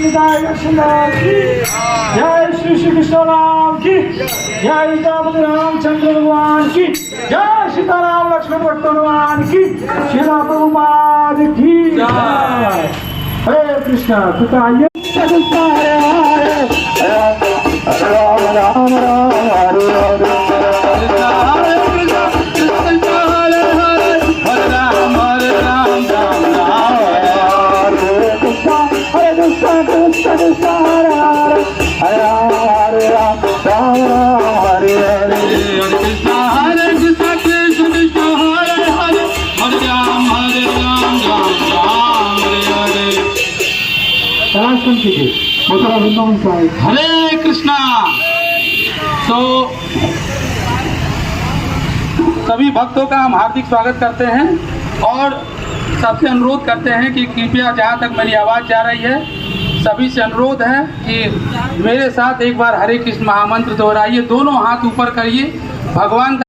सीताय लक्ष्मण की जय, श्री श्री कृष्ण राम की जय, सीतापति रामचंद्र भगवान की जय, सीताराम लक्ष्मण भक्त भगवान की, श्रीला प्रभुपाद की जय। हरे कृष्ण। पिता आइए। हरे राम राम राम हरे हरे, हरे कृष्णा। तो सभी भक्तों का हम हार्दिक स्वागत करते हैं और सबसे अनुरोध करते हैं कि कृपया जहाँ तक मेरी आवाज़ जा रही है सभी से अनुरोध है कि मेरे साथ एक बार हरे कृष्ण महामंत्र दोहराइए, दोनों हाथ ऊपर करिए, भगवान